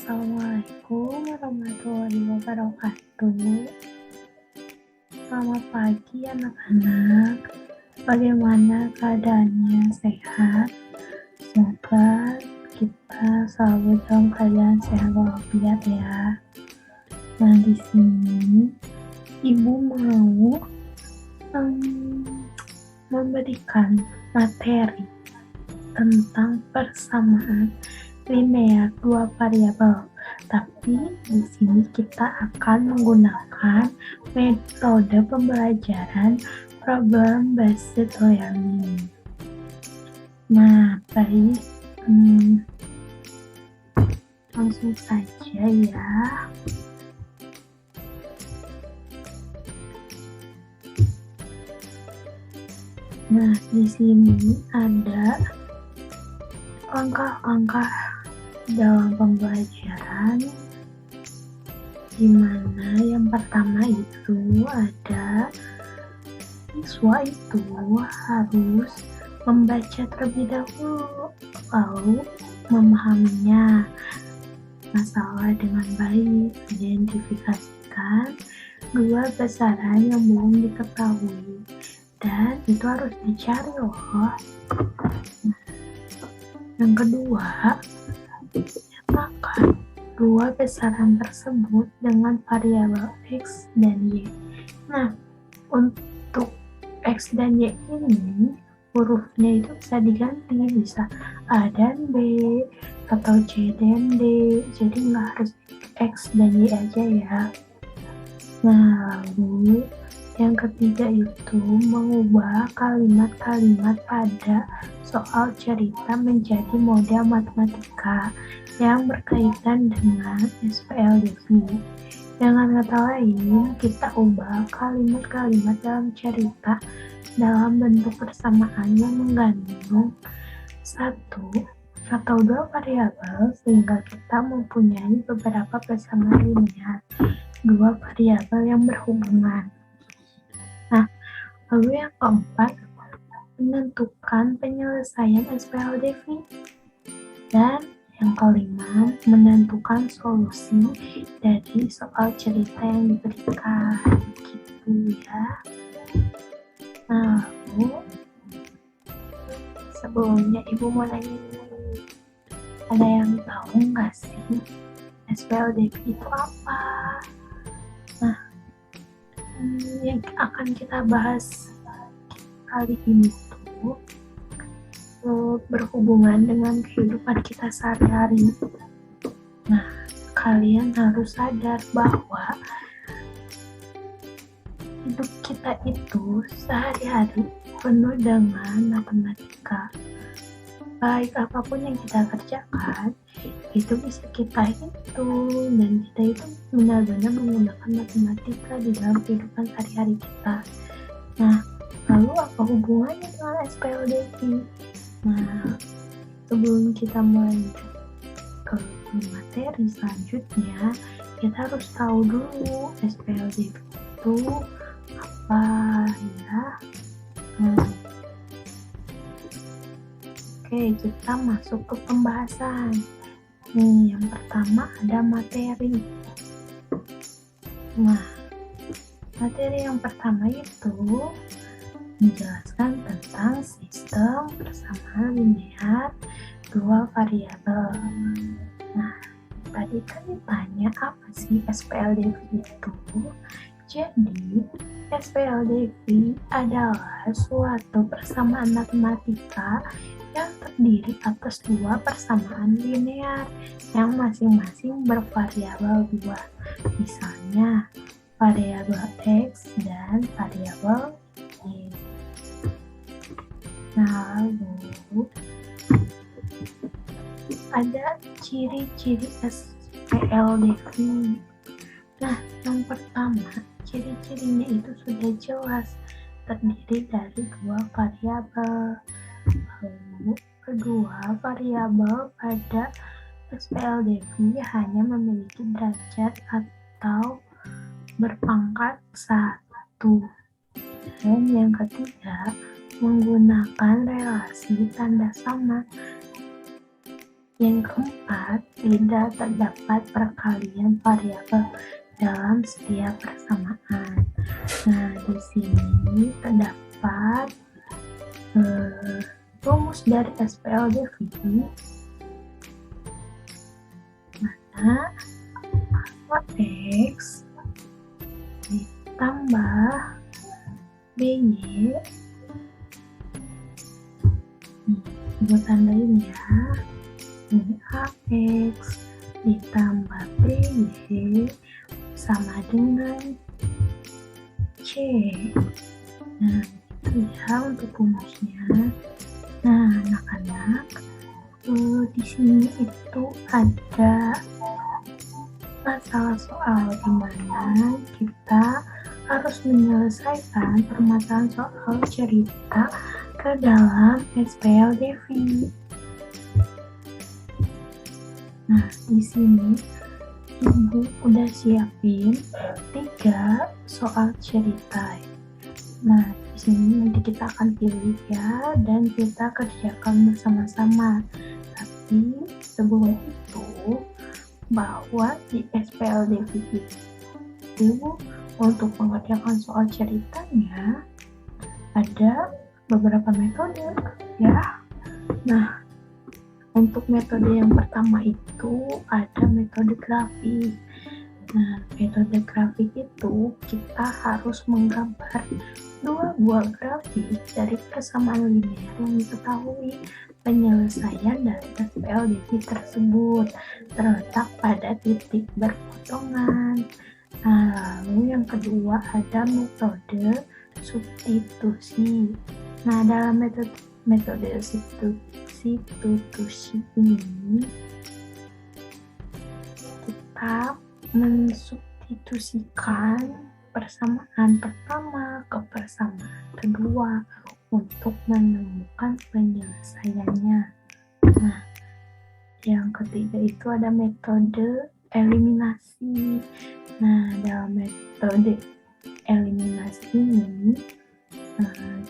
Assalamualaikum warahmatullahi wabarakatuh. Selamat pagi anak-anak. Bagaimana keadaannya? Sehat? Semoga kita selalu dalam keadaan sehat walafiat ya. Nah, di sini Ibu mau memberikan materi tentang persamaan linear dua variabel. Tapi di sini kita akan menggunakan metode pembelajaran problem based learning. Nah, baik, langsung saja ya. Nah, di sini ada langkah-langkah dalam pembelajaran, di mana yang pertama itu ada siswa itu harus membaca terlebih dahulu, lalu memahaminya masalah dengan baik, identifikasikan dua besaran yang belum diketahui, dan itu harus dicari loh. Yang kedua, nyatakan dua besaran tersebut dengan variabel X dan Y. Nah, untuk X dan Y ini hurufnya itu bisa diganti, bisa A dan B atau C dan D, jadi nggak harus X dan Y aja ya. Nah, lalu yang ketiga itu mengubah kalimat-kalimat pada soal cerita menjadi model matematika yang berkaitan dengan SPLDV. Dengan kata lain, kita ubah kalimat-kalimat dalam cerita dalam bentuk persamaan yang mengandung satu atau dua variabel sehingga kita mempunyai beberapa persamaan linear dua variabel yang berhubungan. Nah, lalu yang keempat, menentukan penyelesaian SPLDV. Dan yang kelima, menentukan solusi dari soal cerita yang diberikan. Gitu ya. Nah, lalu sebelumnya Ibu mau nanya, ada yang tahu nggak sih SPLDV itu apa? Nah, yang akan kita bahas kali ini tuh berhubungan dengan kehidupan kita sehari-hari. Nah, kalian harus sadar bahwa hidup kita itu sehari-hari penuh dengan matematika. Baik apapun yang kita kerjakan, itu bisa kita hitung, dan kita itu benar-benar menggunakan matematika di dalam kehidupan sehari-hari kita. Nah, lalu apa hubungannya dengan SPLDV? Nah, sebelum kita melanjut ke materi selanjutnya, kita harus tahu dulu SPLDV itu apa ya. Oke, kita masuk ke pembahasan. Nih, yang pertama ada materi. Nah, materi yang pertama itu menjelaskan tentang sistem persamaan linear dua variabel. Nah, tadi kan ditanya apa sih SPLDV itu? Jadi, SPLDV adalah suatu persamaan matematika yang terdiri atas dua persamaan linear yang masing-masing bervariabel dua. Misalnya, variabel X dan variabel Y. Nah, lalu ada ciri-ciri SPLDV. Nah, yang pertama, ciri-cirinya itu sudah jelas, terdiri dari dua variabel. Lalu, kedua, variabel pada SPLDV hanya memiliki derajat atau berpangkat 1. Dan yang ketiga, menggunakan relasi tanda sama. Yang keempat, tidak terdapat perkalian variabel dalam setiap persamaan. Nah, di sini terdapat rumus dari SPLDV, mana alfa X ditambah BY, gue tandain ya, ini AX ditambah BY sama dengan C. Nah, itu ya untuk rumusnya. Nah, anak-anak, di sini itu ada masalah soal di mana kita harus menyelesaikan permasalahan soal cerita ke dalam SPLDV. Nah, di sini Ibu udah siapin 3 soal cerita. Nah, di sini nanti kita akan pilih ya, dan kita kerjakan bersama-sama. Tapi sebelum itu, bahwa di SPLDV itu untuk mengerjakan soal ceritanya ada beberapa metode ya. Nah, untuk metode yang pertama itu ada metode grafik. Nah, metode grafik itu kita harus menggambar 2 buah grafik dari persamaan linear yang diketahui. Penyelesaian dari SPLDV tersebut terletak pada titik berpotongan. Nah, lalu yang kedua ada metode substitusi. Nah, dalam metode substitusi ini kita mensubstitusikan persamaan pertama ke persamaan kedua untuk menemukan penyelesaiannya. Nah, yang ketiga itu ada metode eliminasi. Nah, dalam metode eliminasi ini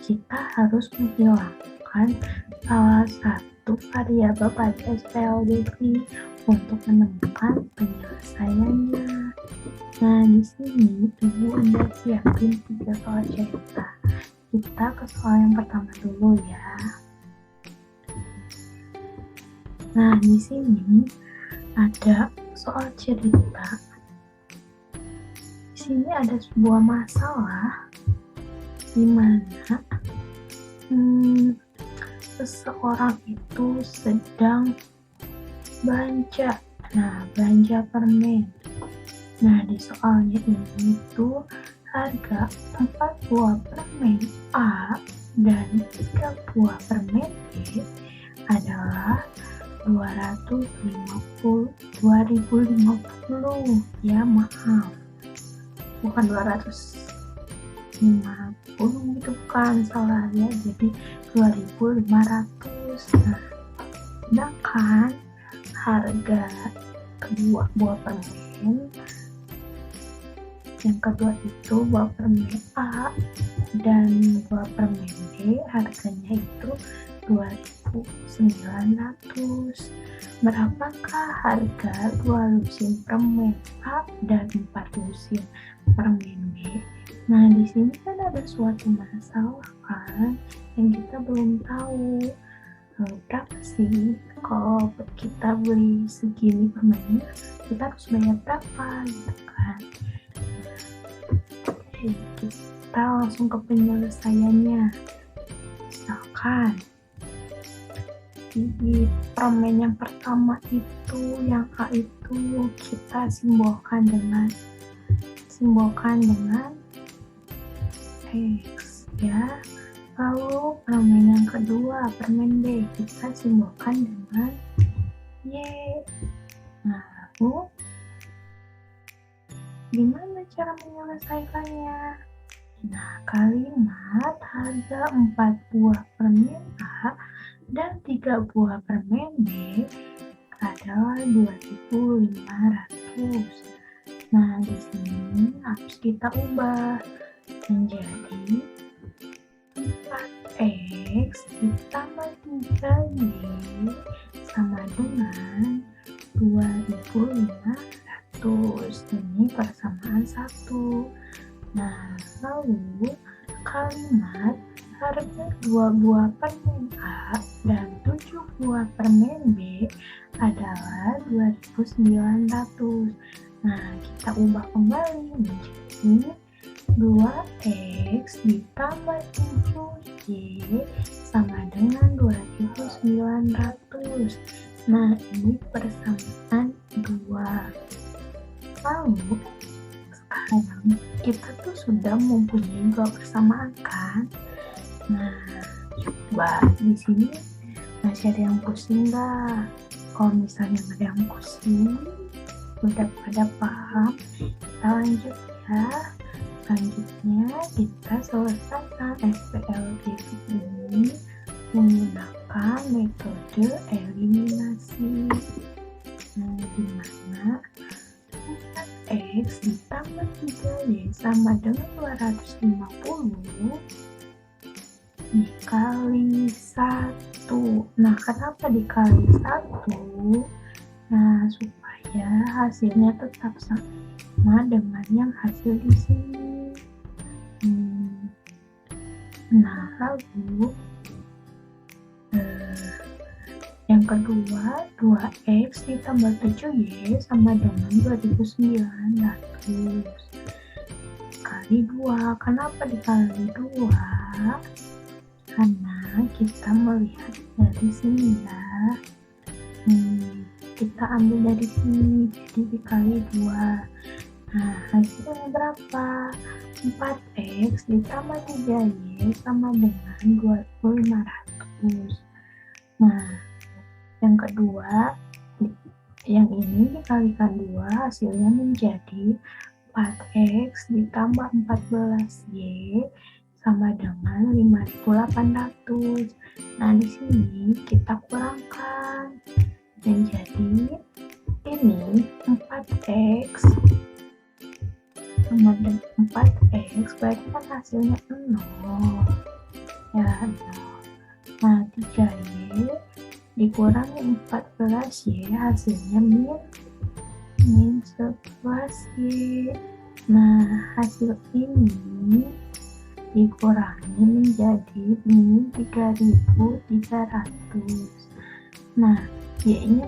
kita harus menghilangkan salah satu variabel pada SPLDV untuk menemukan penyelesaiannya. Nah, di sini Ibu udah siapin 3 soal cerita. Kita ke soal yang pertama dulu ya. Nah, di sini ada soal cerita. Di sini ada sebuah masalah di mana seseorang itu sedang belanja. Nah, belanja permen. Nah, di soalnya ini tuh harga 4 buah permen A dan 3 buah permen B adalah 2050 ya, maaf, bukan 250 gitu, bukan, salah ya, jadi 2500. Nah, sedangkan harga kedua buah permen yang kedua itu buah permen A dan buah permen B harganya itu 2.900. Berapakah harga 2 lusin permen A dan 4 lusin permen B? Nah, di sini kan ada suatu masalah kan yang kita belum tahu berapa sih kalau kita beli segini permennya, kita harus bayar berapa gitu kan. Oke, kita langsung ke penyelesaiannya. Misalkan di permen yang pertama itu, yang A itu kita simbolkan dengan X ya. Lalu permen yang kedua, permen B, kita simbolkan dengan Y. Nah, lalu gimana cara menyelesaikannya? Nah, kalimat harga 4 buah permen A dan 3 buah permen B adalah 2.500. Nah, di sini harus kita ubah menjadi 4 X ditambah 3Y sama dengan 2500. Ini persamaan 1. Nah, lalu kalimat harga 2 buah permen A dan 7 buah permen B adalah 2.900. Nah, kita ubah kembali menjadi 2X ditambah 7Y sama dengan 2.900. Nah, ini persamaan 2. Lalu sekarang kita tuh sudah mempunyai 2 persamaan kan? Nah, coba di sini masih ada yang pusing nggak? Kalau misalnya ada yang pusing, udah pada paham, kita lanjut ya. Selanjutnya kita selesaikan SPLDV ini menggunakan metode eliminasi. Nah, dimana 4X ditambah 3Y sama dengan 250 dikali 1. Nah, kenapa dikali 1? Nah, supaya hasilnya tetap sama dengan yang hasil di sini. Nah, lalu yang kedua, 2X ditambah 7Y sama dengan 2.900 kali 2. Kenapa dikali 2? Karena kita melihat dari sini ya. Kita ambil dari sini, jadi dikali 2. Nah, hasilnya berapa? 4X ditambah 3Y sama dengan 2.500. Nah, yang kedua, yang ini dikalikan 2, hasilnya menjadi 4X ditambah 14Y sama dengan 5.800. Nah, di sini kita kurangkan menjadi ini 4X sama dengan 4X berarti kan hasilnya 0 ya, 0. Nah, 3Y dikurangi 14Y hasilnya min 11Y. Nah, hasil ini dikurangi menjadi min 3.300. Nah, Y-nya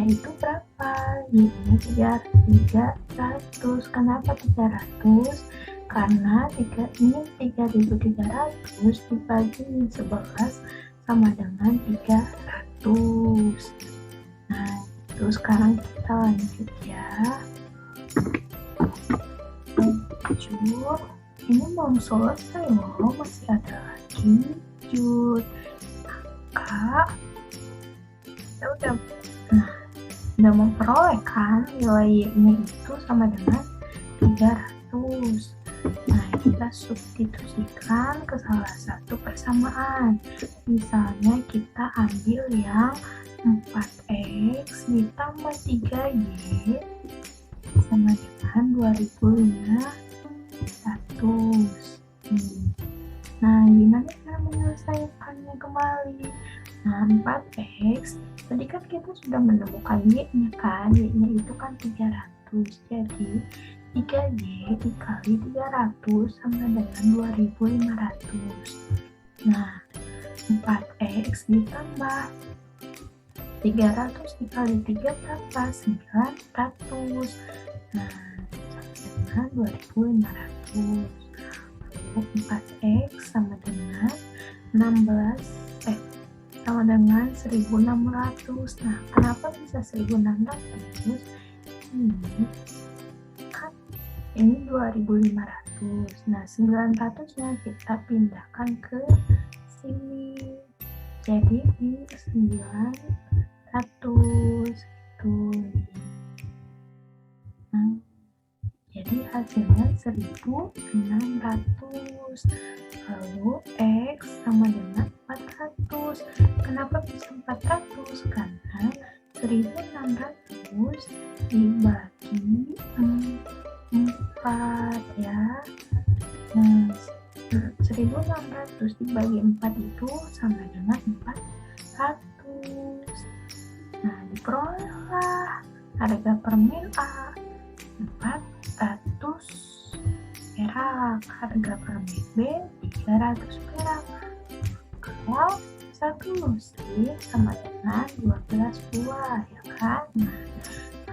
itu berapa? Y-nya 300. Kenapa 300? Karena ini 3.300 dibagi min 11 sama dengan 300. Nah, terus sekarang kita lanjut ya. Lanjut. Ini belum selesai loh, masih ada lagi. Lanjut. Maka kita udah memperoleh kan nilai Y-nya itu sama dengan 300. Nah, kita substitusikan ke salah satu persamaan. Misalnya kita ambil yang 4X ditambah 3Y sama dengan 2.500. Nah, gimana cara menyelesaikannya kembali? Nah, 4X tadi kan kita sudah menemukan Y-nya kan, Y-nya itu kan 300, jadi 3Y dikali 300 sama dengan 2.500. Nah, 4X ditambah 300 dikali 3 berapa? 900. Nah, sama dengan 2.500. Lalu 4X sama dengan 1.600. Nah, kenapa bisa 1.600? Ini 2.500. Nah, 900-nya kita pindahkan ke sini. Jadi di 900 itu. Nah, jadi hasilnya 1.600. Lalu X sama dengan 400. Kenapa bisa 400? Karena 1.600 dibagi 4 ya. Nah, 1.600 dibagi 4 itu sama dengan 400. Nah, diperolehlah harga permen A 400 perak, harga permen B 300 perak. Kalau 1 lusin sama dengan 12 buah, ya kan? Nah,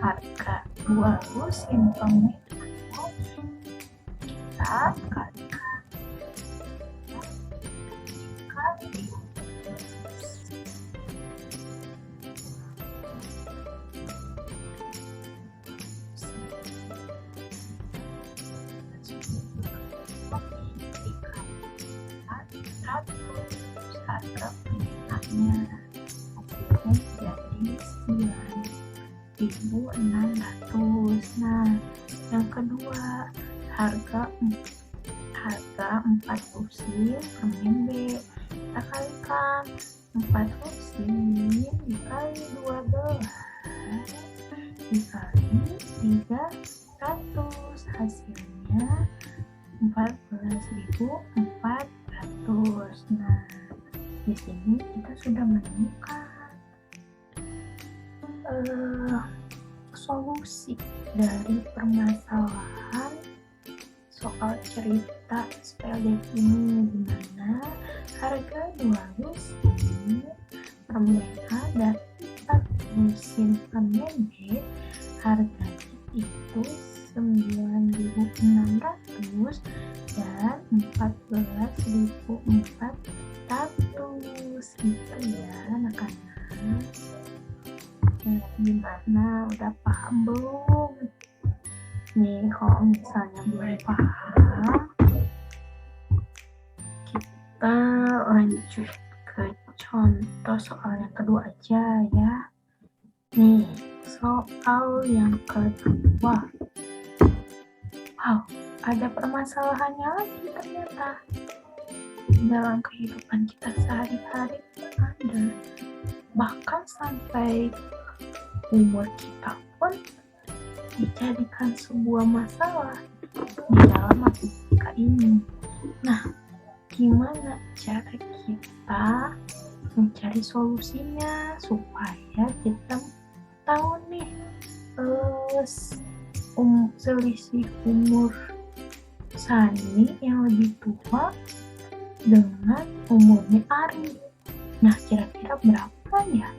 harga 2 lusin permen kita kalikan kali 100 harga pemenangnya hasilnya jadi 9.600. Nah, yang kedua harga 4 lusin permen B, kita kalikan 4 lusin dikali 12 dikali 300, hasilnya 14.400. Nah, di sini kita sudah menemukan solusi dari permasalahan soal cerita SPLDK ini, di mana harga 2 lusin permen A dan 4 lusin permen B harganya itu 9.600 dan 14.400 gitu ya anak-anak. Gimana, udah paham belum? Nih, kalau misalnya belum paham, kita lanjut ke contoh soal yang kedua aja ya. Nih, soal yang kedua. Wow, ada permasalahannya lagi ternyata. Dalam kehidupan kita sehari-hari ada. Bahkan sampai umur kita pun dijadikan sebuah masalah di dalam matematika ini. Nah, gimana cara kita mencari solusinya supaya kita tahu nih selisih umur Sani yang lebih tua dengan umurnya Ari. Nah, kira-kira berapa ya?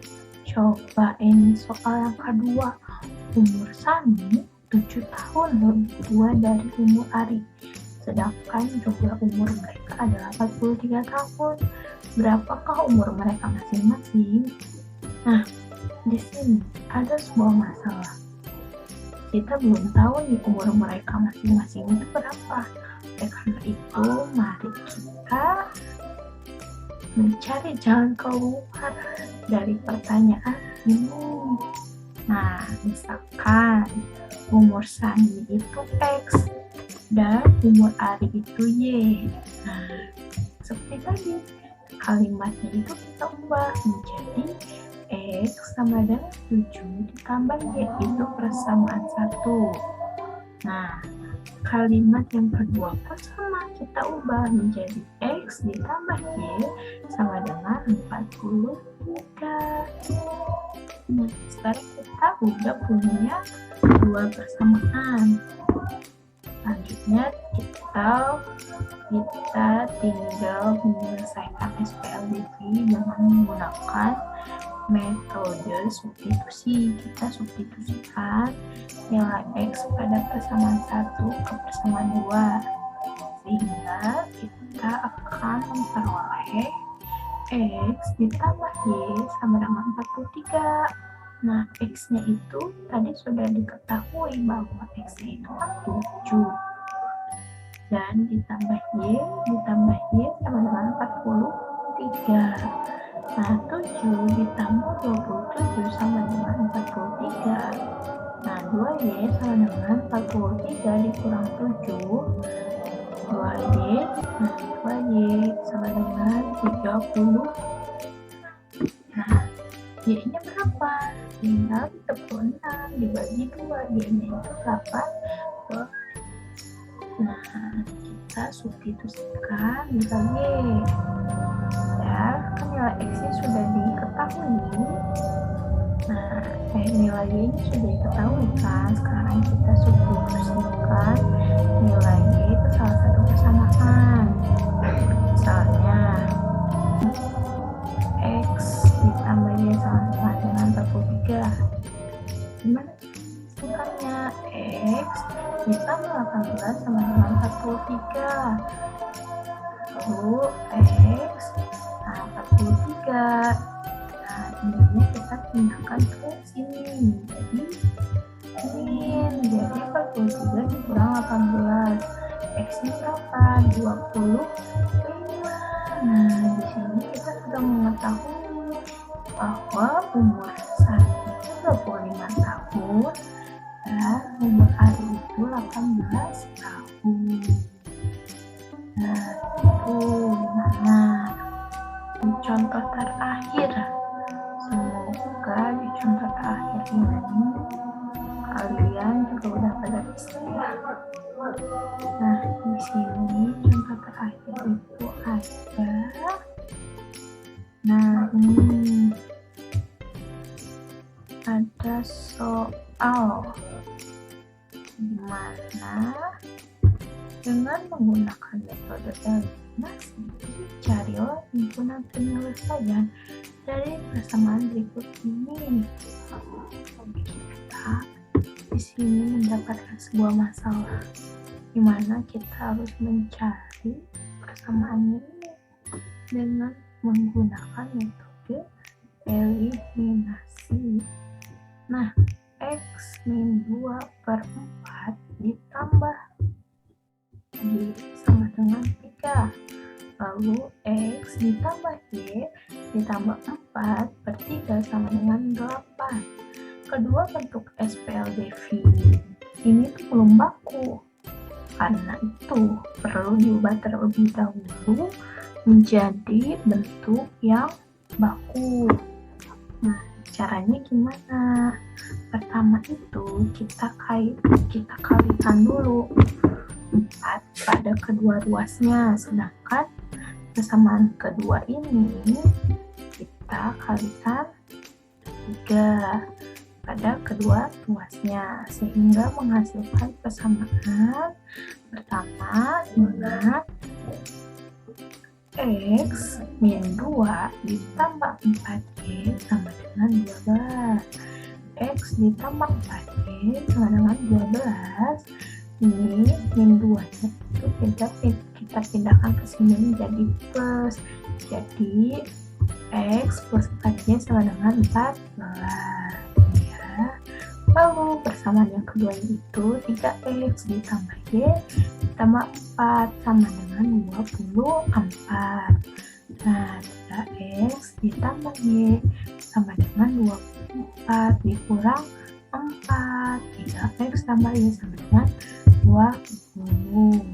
Coba ini soal yang kedua. Umur Sani 7 tahun lebih tua dari umur Ari. Sedangkan juga umur mereka adalah 43 tahun. Berapakah umur mereka masing-masing? Nah, di sini ada sebuah masalah. Kita belum tahu nih umur mereka masing-masing itu berapa. Oleh karena itu, mari kita mencari jalan keluar dari pertanyaan ini. Nah, misalkan umur Sani itu X dan umur Ari itu Y. Nah, seperti tadi, kalimatnya itu kita ubah menjadi X sama dengan 7 ditambah Y, itu persamaan 1. Nah, kalimat yang kedua pun sama, kita ubah menjadi X ditambah Y sama dengan 43. Nah, sekarang kita udah punya dua persamaan. Selanjutnya kita tinggal menyelesaikan SPLDK dengan menggunakan metode substitusi. Kita substitusikan nilai X pada persamaan 1 ke persamaan 2, sehingga kita akan memperoleh X ditambah Y sama dengan 43. Nah, X-nya itu tadi sudah diketahui bahwa X-nya itu 7. Dan ditambah Y sama dengan 43. Nah, 7 ditambah 27 sama dengan 43. Nah, 2Y sama dengan 43 dikurang 7. 2Y, nah 2Y sama dengan 30. Nah, Y-nya berapa? Tinggal 36 dibagi 2, Y-nya itu 8. Nah, kita substitusikan nilai Y. Ya, kan nilai X-nya sudah diketahui. Nah, nilai Y-nya sudah diketahui kan. Sekarang kita substitusikan nilai Y itu salah satu persamaan. Misalnya, X ditambah Y sama dengan 43. Gimana singkatnya? X ditambah 18 sama dengan 43. Lalu X 43. Nah, ini kita pindahkan ke sini. Jadi 43 dikurang 18. X-nya berapa? 25. Nah, di sini kita sudah mengetahui bahwa umur saat itu 25 tahun dan umur hari itu 18 tahun. Nah, itu gimana? Contoh terakhir. Semoga di contoh terakhir ini kalian juga udah pada bisa. Nah, di sini contoh terakhir itu ada. Nah, ini ada soal dimana dengan menggunakan metode eliminasi, carilah himpunan penyelesaian dari persamaan berikut ini. Kita di sini mendapatkan sebuah masalah di mana kita harus mencari persamaannya ini dengan menggunakan metode eliminasi. Nah, X min 2 per 4 ditambah Y sama dengan 3. Lalu X ditambah Y ditambah 4 per 3 sama dengan 8. Kedua bentuk SPLDV ini tuh belum baku. Karena itu perlu diubah terlebih dahulu menjadi bentuk yang baku. Nah, caranya gimana? Pertama itu kita kalikan dulu 4 pada kedua ruasnya, sedangkan persamaan kedua ini kita kalikan 3 pada kedua ruasnya, sehingga menghasilkan persamaan pertama dengan X min 2 ditambah 4Y sama dengan 12. X ditambah 4Y sama dengan 12. Ini min 2 nya itu kita pindahkan ke sini menjadi plus. Jadi X plus 4Y sama dengan 14. Ya. Lalu persamaan yang kedua itu 3X ditambah Y ditambah 4 sama dengan 24. Nah, 3X ditambah Y sama dengan 24 dikurang 4. 3X tambah Y sama dengan 20.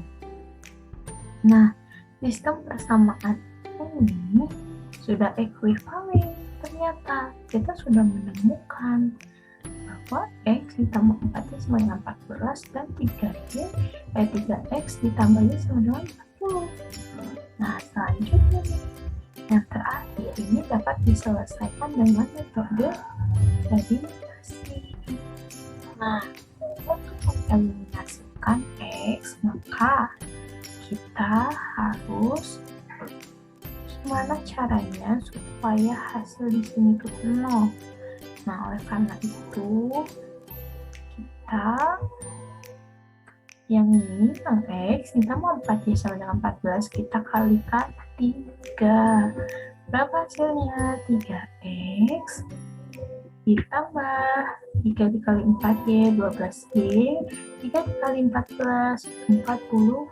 Nah, sistem persamaan ini sudah ekuivalen. Ternyata kita sudah menemukan bahwa X ditambah 4Y sama dengan 14 dan 3X ditambah Y sama dengan 40. Nah, selanjutnya yang terakhir ini dapat diselesaikan dengan metode eliminasi. Nah, untuk mengeliminasikan X, maka kita harus gimana caranya supaya hasil di sini itu 0. Nah, oleh karena itu kita yang ini yang X ditambah 4Y sama dengan 14 kita kalikan 3. Berapa hasilnya? 3X ditambah 3 dikali 4Y 12Y, 3 dikali 14 42.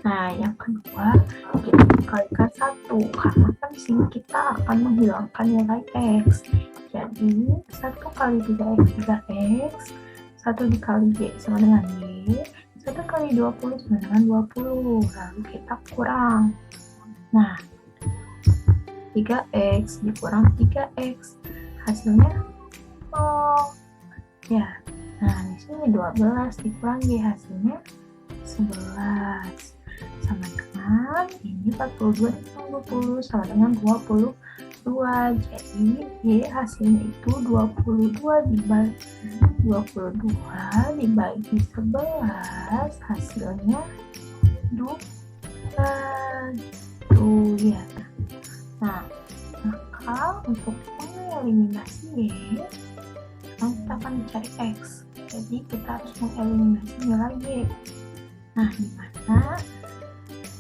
Nah, yang kedua kita kalikan 1 karena kan sini kita akan menghilangkan nilai X. Jadi 1 kali 3X 3X, 1 dikali Y sama dengan Y, 1 kali 20 sama dengan 20. Lalu kita kurang. Nah, 3X dikurang 3X hasilnya 0. Ya. Nah, di sini 12 dikurang Y hasilnya 11 sama dengan ini 42 ditambah 20 sama dengan 22. Jadi hasilnya itu 22 dibagi 11 hasilnya 2 gitu ya. Nah, maka untuk mengeliminasi Y, sekarang kita akan mencari X. Jadi kita harus mengeliminasi nilai Y. Nah, di mana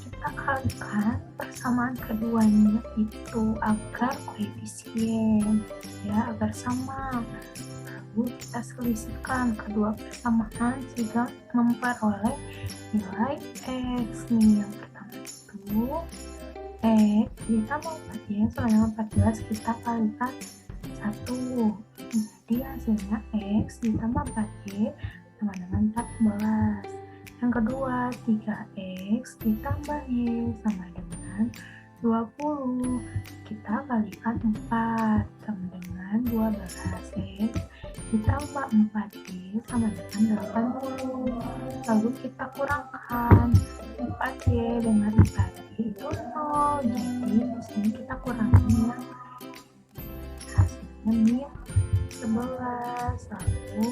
kita kalikan persamaan keduanya itu agar koefisien, ya, agar sama. Lalu kita selisihkan kedua persamaan sehingga memperoleh nilai X nih. Yang pertama itu X ditambah 4Y sama dengan 14, kita kalikan 1. Jadi hasilnya X ditambah 4Y sama dengan 14. Yang kedua 3X ditambah Y sama dengan 20. Kita kalikan 4 sama dengan 12. X ditambah 4Y sama dengan 80. Lalu kita kurangkan 4Y dengan 4Y itu 0. Jadi di sini kita kurangin hasilnya 11. Lalu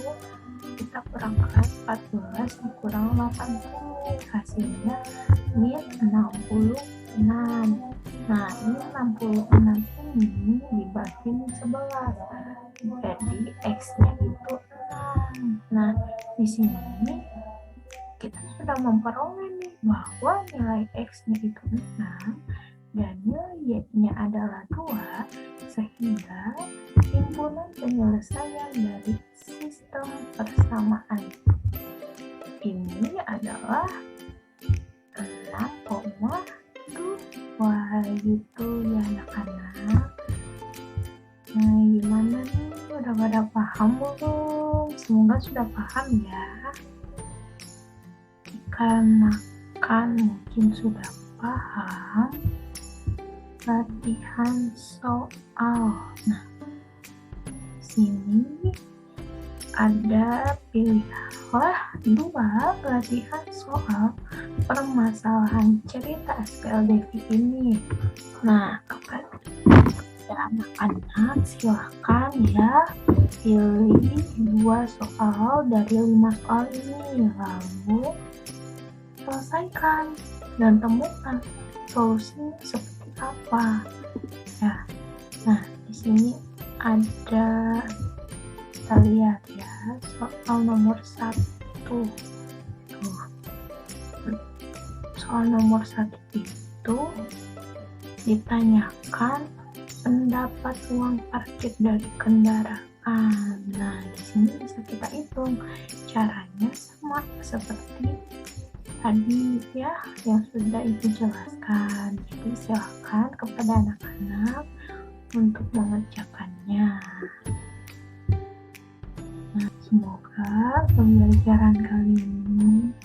kita kurangkan 14 dikurang 80, hasilnya min 66. Nah, ini 66 ini dibagi 11, jadi X-nya itu 6. Nah, di sini kita sudah memperoleh nih bahwa nilai X-nya itu 6 dan nilai Y-nya adalah 2, sehingga timbulan penyelesaian dari sistem persamaan ini adalah 6,2 gitu ya anak-anak. Nah, gimana nih, udah pada paham belum? Semoga sudah paham ya. Dikarenakan mungkin sudah paham, latihan soal. Nah, sini ada pilihlah 2 latihan soal permasalahan cerita SPLDV ini. Nah, kepada anak-anak silahkan ya pilih 2 soal dari 5 soal ini, lalu selesaikan dan temukan solusinya seperti apa ya. Nah, di sini ada, kita lihat ya, soal nomor 1. Soal nomor 1 itu ditanyakan pendapat uang parkir dari kendaraan. Nah, di sini bisa kita hitung. Caranya sama seperti tadi ya yang sudah ibu jelaskan. Jadi silakan kepada anak-anak untuk mengerjakannya. Nah, semoga pembelajaran kali ini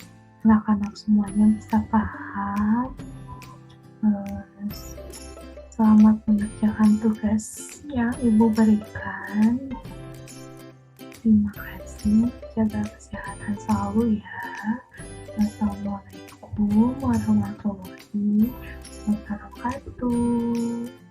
anak-anak semuanya bisa paham. Selamat mengerjakan tugas yang ibu berikan. Terima kasih, jaga kesehatan selalu ya. Wassalamualaikum warahmatullahi wabarakatuh.